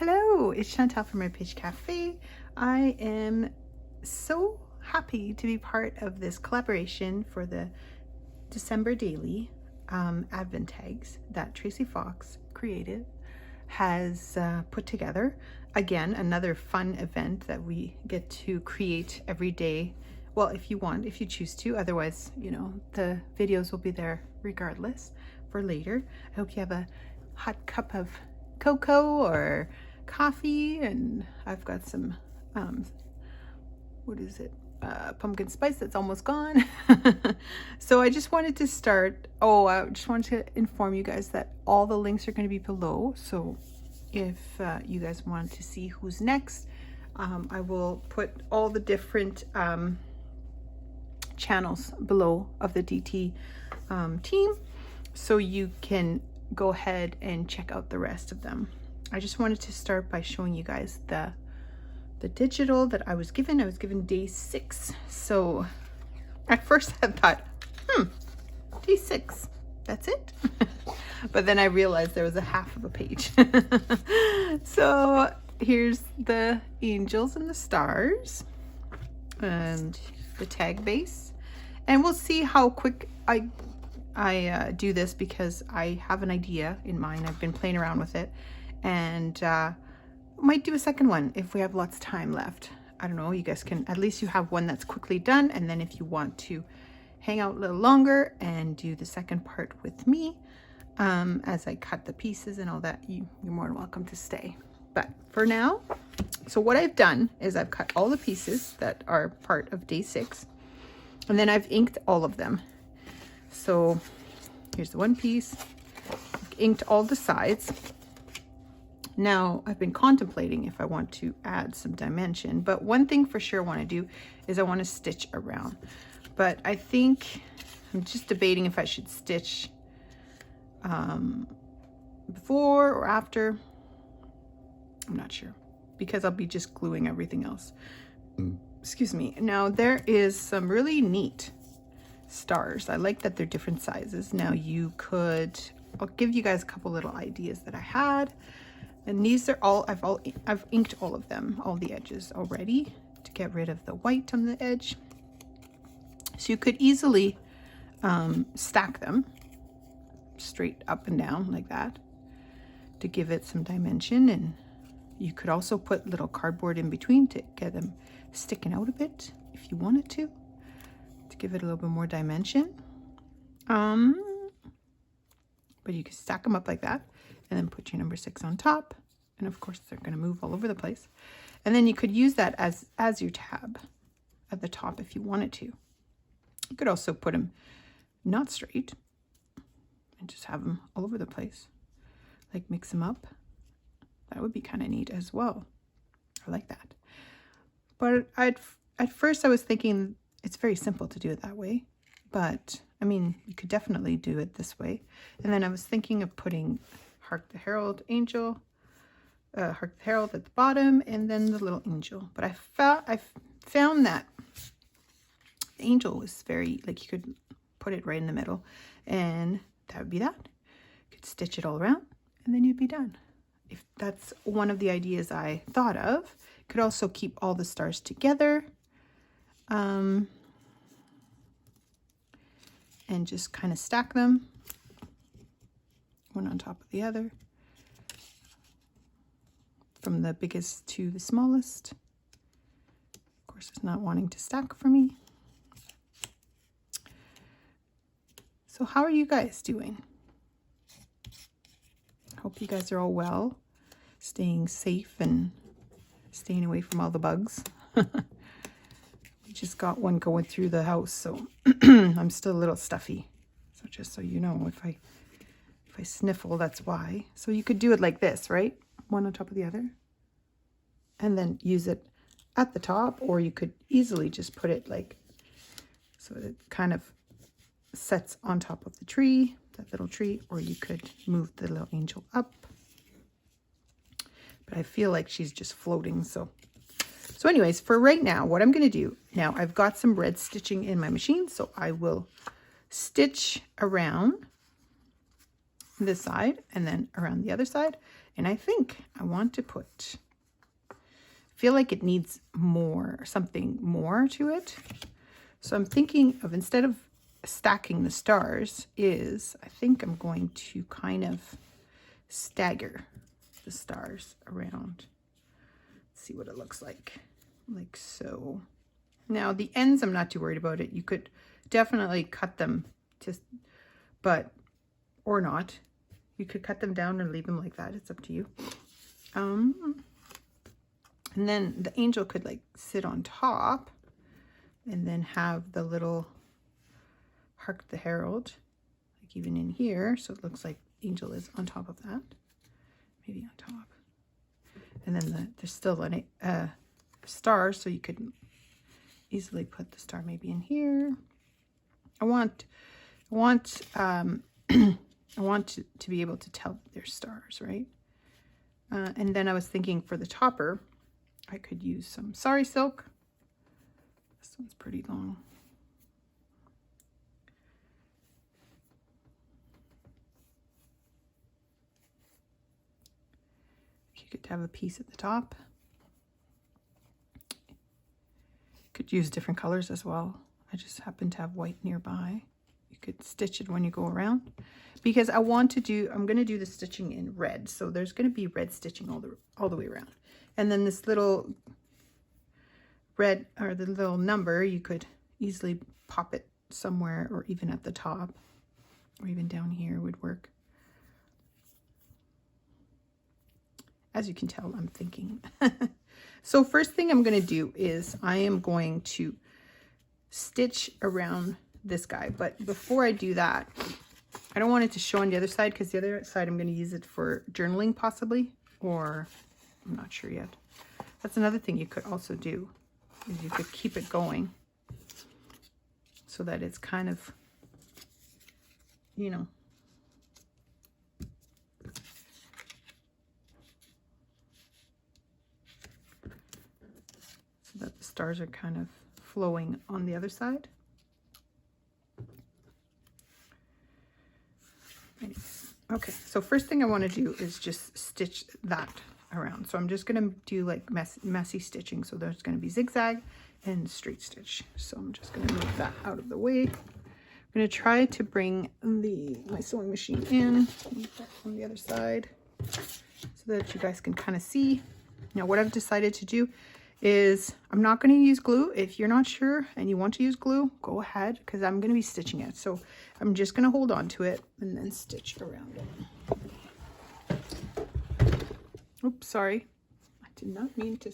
Hello, it's Chantale from my Page Café. I am so happy to be part of this collaboration for the December daily advent tags that Tracy Fox Creative has put together. Again, another fun event that we get to create every day. Well, if you want, if you choose to. Otherwise, you know, the videos will be there regardless for later. I hope you have a hot cup of cocoa or coffee, and I've got some pumpkin spice that's almost gone. So I just wanted to start. I just wanted to inform you guys that all the links are going to be below, so if you guys want to see who's next, I will put all the different channels below of the DT team, so you can go ahead and check out the rest of them. I just wanted to start by showing you guys the digital that I was given. I was given day 6. So at first I thought, day 6, that's it. But then I realized there was a half of a page. So here's the angels and the stars and the tag base. And we'll see how quick I do this, because I have an idea in mind. I've been playing around with it, and might do a second one if we have lots of time left. I don't know, you guys can, at least you have one that's quickly done, and then if you want to hang out a little longer and do the second part with me as I cut the pieces and all that, you're more than welcome to stay. But for now, so what I've done is I've cut all the pieces that are part of day 6, and then I've inked all of them. So here's the one piece, inked all the sides. Now I've been contemplating if I want to add some dimension, but one thing for sure I want to do is I want to stitch around. But I think I'm just debating if I should stitch before or after. I'm not sure, because I'll be just gluing everything else. Excuse me. Now there is some really neat stars. I like that they're different sizes. Now you could, I'll give you guys a couple little ideas that I had. And these are all, I've inked all of them, all the edges already, to get rid of the white on the edge. So you could easily stack them straight up and down like that to give it some dimension. And you could also put little cardboard in between to get them sticking out a bit if you wanted to give it a little bit more dimension. But you can stack them up like that, and then put your number 6 on top. And of course they're going to move all over the place. And then you could use that as your tab at the top if you wanted to. You could also put them not straight and just have them all over the place, like mix them up. That would be kind of neat as well. I like that. But at first I was thinking it's very simple to do it that way, but I mean, you could definitely do it this way. And then I was thinking of putting Hark the Herald angel, Hark the Herald at the bottom, and then the little angel. But I found that the angel was very, like, you could put it right in the middle, and that would be that. You could stitch it all around, and then you'd be done. If that's one of the ideas I thought of. You could also keep all the stars together. And just kind of stack them one on top of the other, from the biggest to the smallest. Of course, it's not wanting to stack for me. So how are you guys doing? Hope you guys are all well, staying safe and staying away from all the bugs. We just got one going through the house, so I'm still a little stuffy. So just so you know, if I sniffle, that's why. So you could do it like this, right? One on top of the other. And then use it at the top, or you could easily just put it like, so it kind of sets on top of the tree, that little tree, or you could move the little angel up. But I feel like she's just floating, so anyways, for right now, what I'm going to do, now I've got some red stitching in my machine, so I will stitch around this side and then around the other side. And I think I want to put, I feel like it needs more, something more to it. So I'm thinking of, instead of stacking the stars, I think I'm going to kind of stagger the stars around. Let's see what it looks like so. Now the ends, I'm not too worried about it. You could definitely cut them or not. You could cut them down and leave them like that. It's up to you. And then the angel could like sit on top and then have the little Hark the Herald, like even in here. So it looks like angel is on top of that. Maybe on top. And then there's still a star, so you could easily put the star maybe in here. I want to be able to tell they're stars, right? And then I was thinking for the topper, I could use some sari silk. This one's pretty long. You could have a piece at the top. Could use different colors as well. I just happen to have white nearby. You could stitch it when you go around, because I'm going to do the stitching in red. So there's going to be red stitching all the way around. And then this little red, or the little number, you could easily pop it somewhere, or even at the top, or even down here would work. As you can tell, I'm thinking. So first thing I'm going to do is I am going to stitch around this guy. But before I do that, I don't want it to show on the other side, because the other side I'm going to use it for journaling possibly, or I'm not sure yet. That's another thing you could also do, is you could keep it going so that it's kind of, you know, so that the stars are kind of flowing on the other side. Anyways, okay, so first thing I want to do is just stitch that around. So I'm just going to do like messy stitching. So there's going to be zigzag and straight stitch. So I'm just going to move that out of the way. I'm going to try to bring my sewing machine in from the other side so that you guys can kind of see. Now what I've decided to do is I'm not going to use glue. If you're not sure and you want to use glue, go ahead, because I'm going to be stitching it. So I'm just going to hold on to it and then stitch around it. Oops, sorry. I did not mean to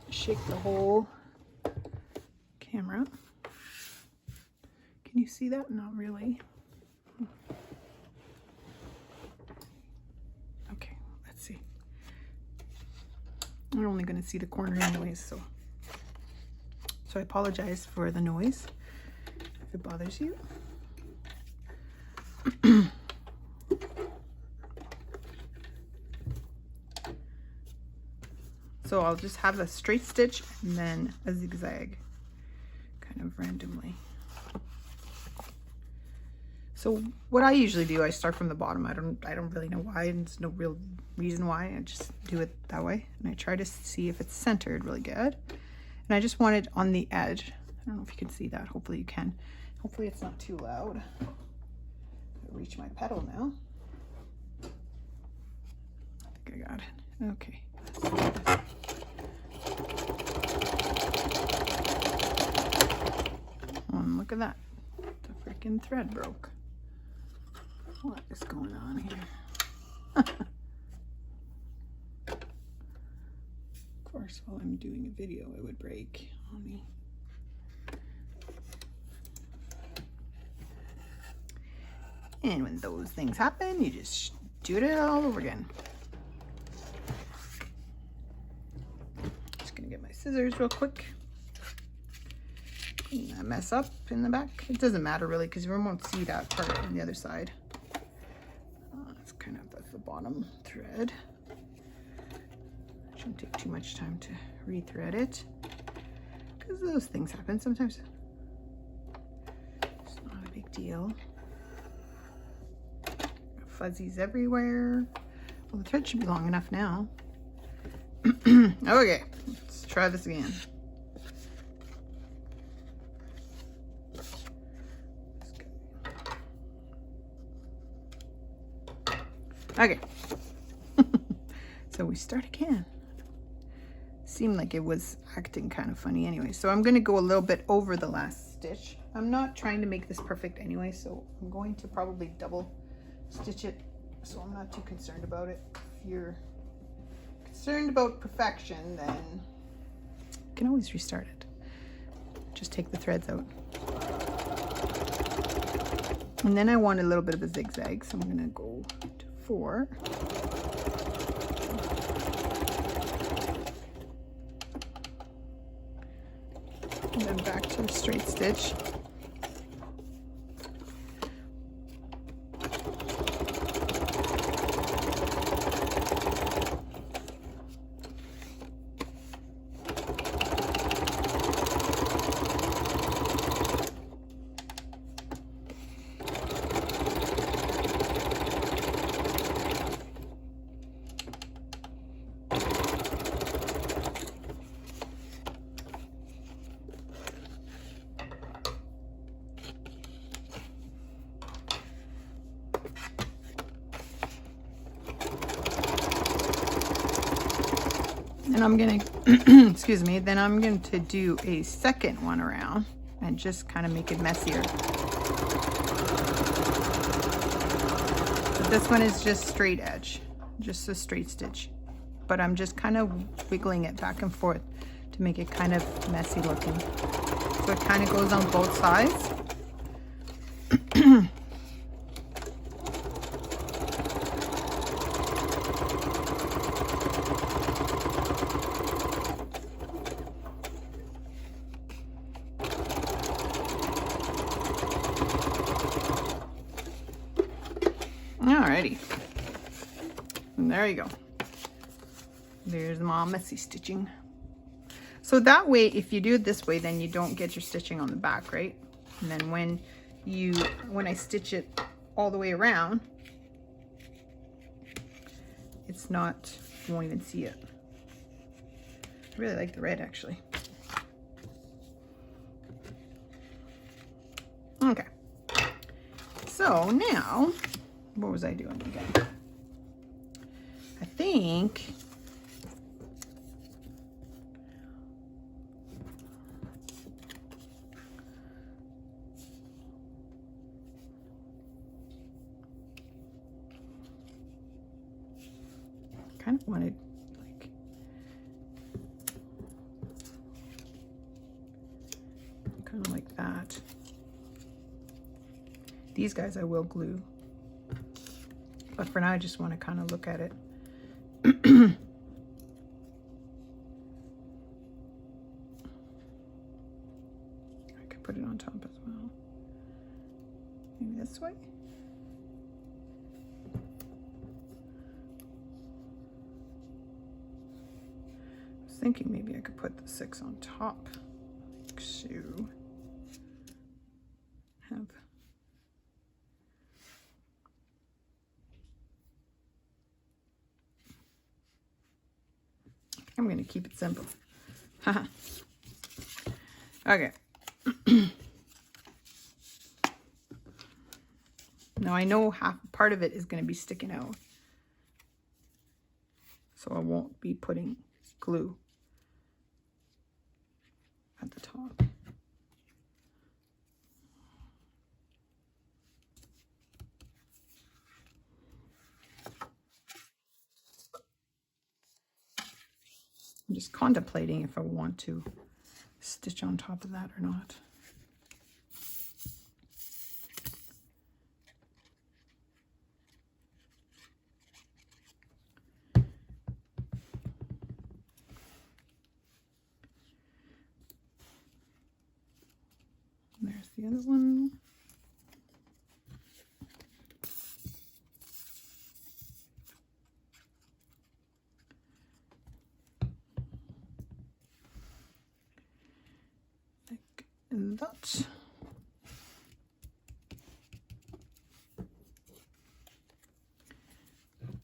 shake the whole camera. Can you see that? Not really. Okay, let's see. I'm only going to see the corner anyways, so I apologize for the noise if it bothers you. So I'll just have a straight stitch and then a zigzag kind of randomly. So what I usually do, I start from the bottom. I don't really know why, and there's no real reason why. I just do it that way, and I try to see if it's centered really good. And I just want it on the edge. I don't know if you can see that. Hopefully you can. Hopefully it's not too loud. I'll reach my pedal now. I think I got it. Okay. Look at that. The freaking thread broke. What is going on here? Of course, while I'm doing a video, it would break on me. And when those things happen, you just do it all over again. Just gonna get my scissors real quick. Clean that mess up in the back. It doesn't matter really, because you won't see that part on the other side. It's kind of at the bottom thread. Shouldn't take too much time to rethread it, because those things happen sometimes. It's not a big deal. Fuzzies everywhere. Well, the thread should be long enough now. Okay, let's try this again. Okay. So we start again. Seemed like it was acting kind of funny anyway. So I'm going to go a little bit over the last stitch. I'm not trying to make this perfect anyway, so I'm going to probably double stitch it, so I'm not too concerned about it. If you're concerned about perfection, then you can always restart it. Just take the threads out. And then I want a little bit of a zigzag, so I'm going to go to 4. And then back to a straight stitch. And I'm gonna, excuse me, then I'm going to do a second one around and just kind of make it messier. But this one is just straight edge, just a straight stitch. But I'm just kind of wiggling it back and forth to make it kind of messy looking. So it kind of goes on both sides. Alrighty, and there you go. There's my messy stitching. So that way, if you do it this way, then you don't get your stitching on the back, right? And then when I stitch it all the way around, it's not, you won't even see it. I really like the red, actually. Okay, so now, what was I doing again? I think I kind of wanted like kind of like that. These guys I will glue. But for now, I just want to kind of look at it. I could put it on top as well. Maybe this way. I was thinking maybe I could put the 6 on top. Like so. Have I'm going to keep it simple. Okay. Now I know part of it is going to be sticking out. So I won't be putting glue at the top. I'm just contemplating if I want to stitch on top of that or not. There's the other one. Like that.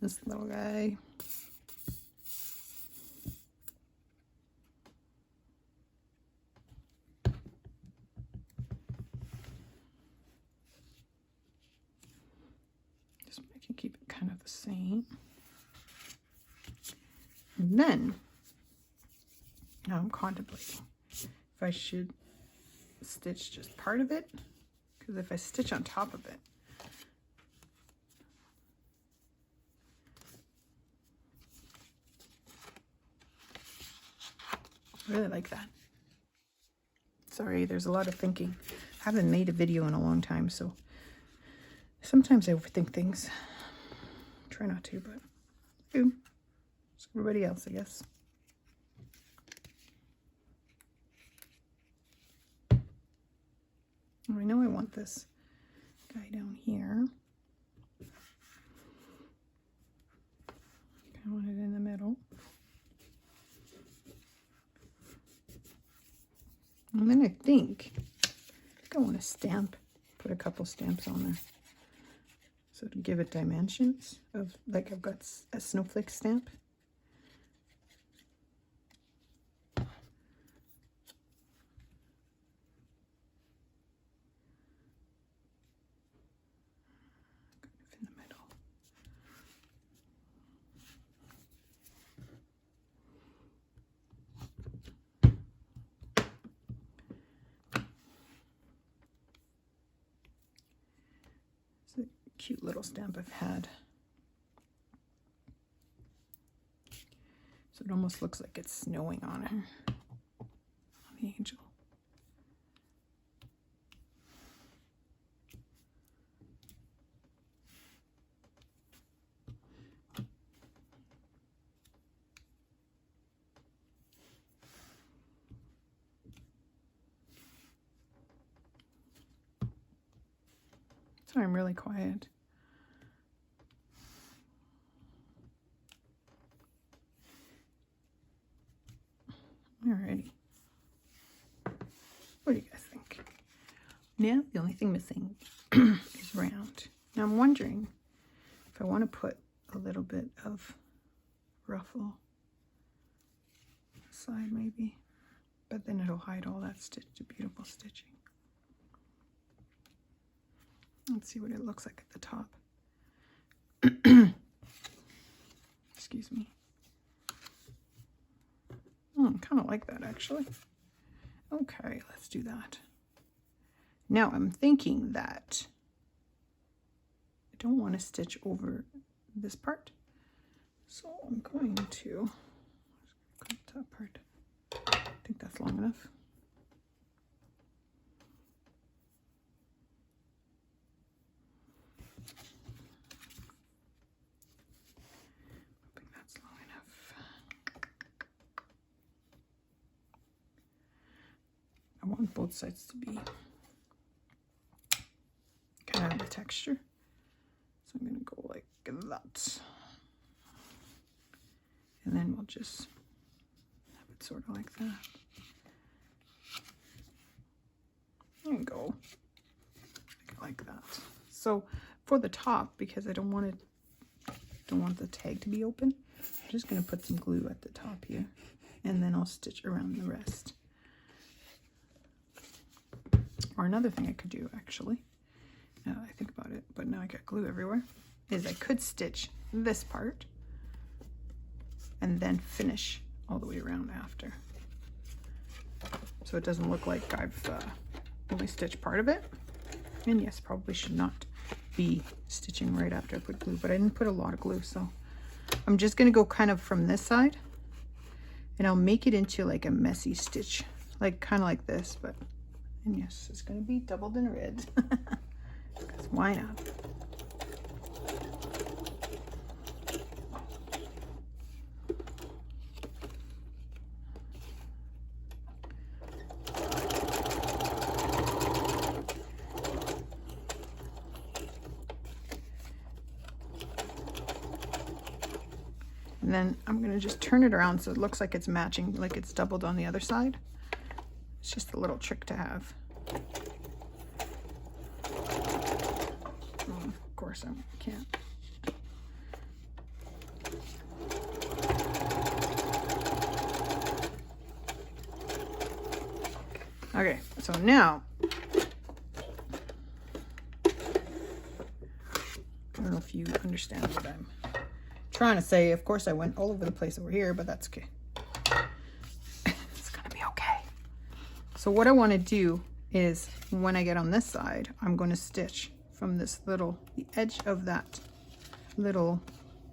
This little guy. Just I can keep it kind of the same. And then, now I'm contemplating if I should stitch just part of it, because if I stitch on top of it, I really like that. Sorry, there's a lot of thinking. I haven't made a video in a long time, so sometimes I overthink things. Try not to, but I do. It's everybody else, I guess. Oh, I know I want this guy down here. I want it in the middle. And then I think I want to stamp, put a couple stamps on there. So to give it dimensions of, like I've got a snowflake stamp. In the middle. Cute little stamp I've had. So it almost looks like it's snowing on her, on the angel. Sorry, I'm really quiet. Alrighty. What do you guys think? Now, the only thing missing is round. Now, I'm wondering if I want to put a little bit of ruffle side maybe, but then it'll hide all that beautiful stitching. Let's see what it looks like at the top. Excuse me. Oh, I kind of like that actually. Okay, let's do that. Now I'm thinking that I don't want to stitch over this part. So I'm going to cut that part. I think that's long enough. I want both sides to be kind of the texture. So I'm going to go like that. And then we'll just have it sort of like that. And go like that. So for the top, because I don't want the tag to be open, I'm just going to put some glue at the top here. And then I'll stitch around the rest. Or another thing I could do, actually, now that I think about it, but now I got glue everywhere, is I could stitch this part and then finish all the way around after. So it doesn't look like I've only stitched part of it. And yes, probably should not be stitching right after I put glue, but I didn't put a lot of glue, so I'm just going to go kind of from this side, and I'll make it into like a messy stitch, like kind of like this, but. And yes, it's going to be doubled in red. Because why not? And then I'm going to just turn it around so it looks like it's matching, like it's doubled on the other side. It's just a little trick to have. Oh, of course I can't. Okay, so now, I don't know if you understand what I'm trying to say. Of course, I went all over the place over here, but that's okay. It's gonna be okay. So what I want to do is, when I get on this side, I'm going to stitch from this little, the edge of that little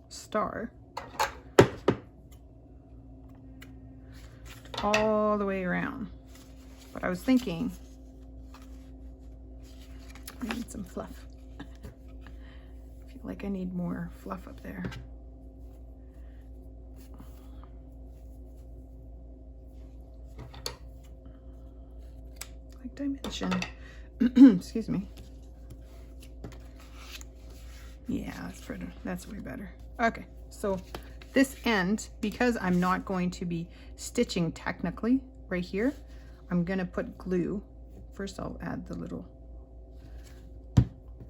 star all the way around. But I was thinking I need some fluff. I feel like I need more fluff up there. Like dimension. Excuse me. Yeah, that's pretty. That's way better. Okay, so this end, because I'm not going to be stitching technically right here, I'm gonna put glue. First I'll add the little,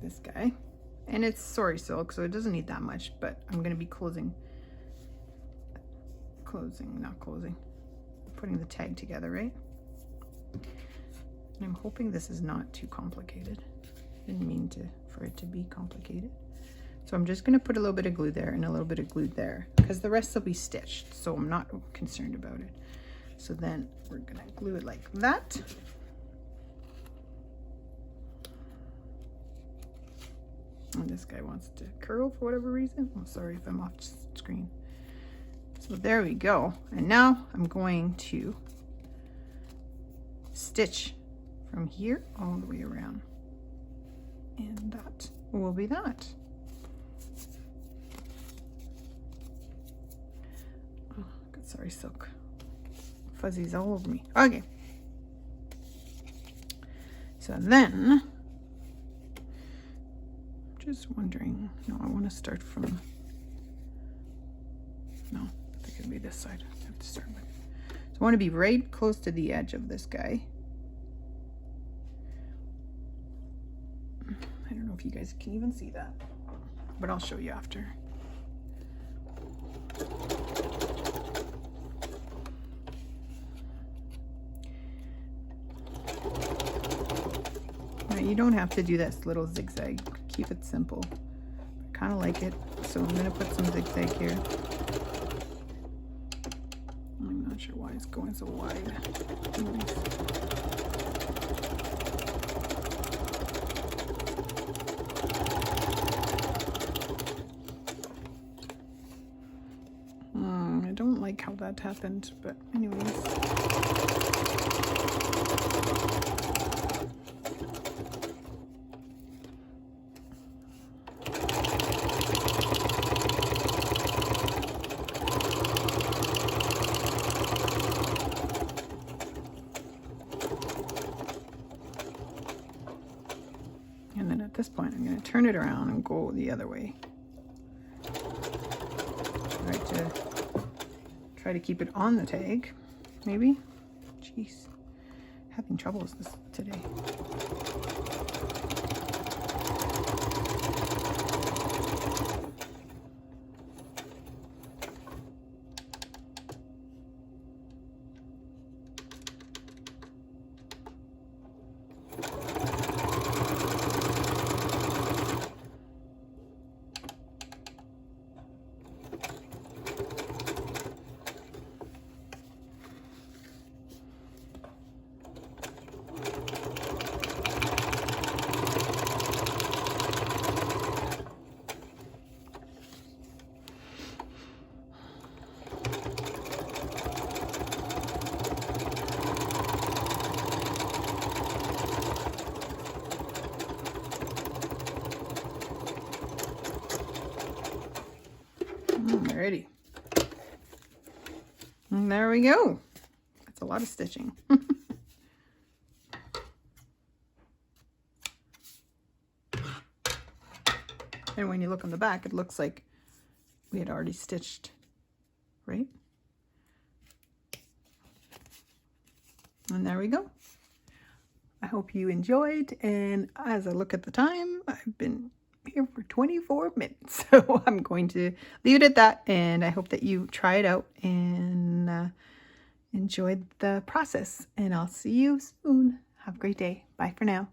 this guy, and it's Sori silk, so it doesn't need that much, but I'm gonna be putting the tag together, right? And I'm hoping this is not too complicated. Didn't mean for it to be complicated. So I'm just gonna put a little bit of glue there and a little bit of glue there, because the rest will be stitched, so I'm not concerned about it. So then we're gonna glue it like that. And this guy wants to curl for whatever reason. Oh, sorry if I'm off screen. So there we go. And now I'm going to stitch from here all the way around. And that will be that. Oh, good, sorry, silk. Fuzzies all over me. Okay. So then, just wondering, no, I want to start from, no, I think it'll be this side I have to start with. So I want to be right close to the edge of this guy. I don't know if you guys can even see that, but I'll show you after. Now, you don't have to do this little zigzag. Keep it simple. I kind of like it, so I'm going to put some zigzag here. I'm not sure why it's going so wide. I don't like how that happened, but anyways. And then at this point, I'm going to turn it around and go the other way. Try to keep it on the tag, maybe. Jeez, having trouble with this today. Alrighty. And there we go. That's a lot of stitching. And when you look on the back, it looks like we had already stitched, right? And there we go. I hope you enjoyed. And as I look at the time, I've been here for 24 minutes. So I'm going to leave it at that. And I hope that you try it out. And enjoy the process, and I'll see you soon. Have a great day. Bye for now.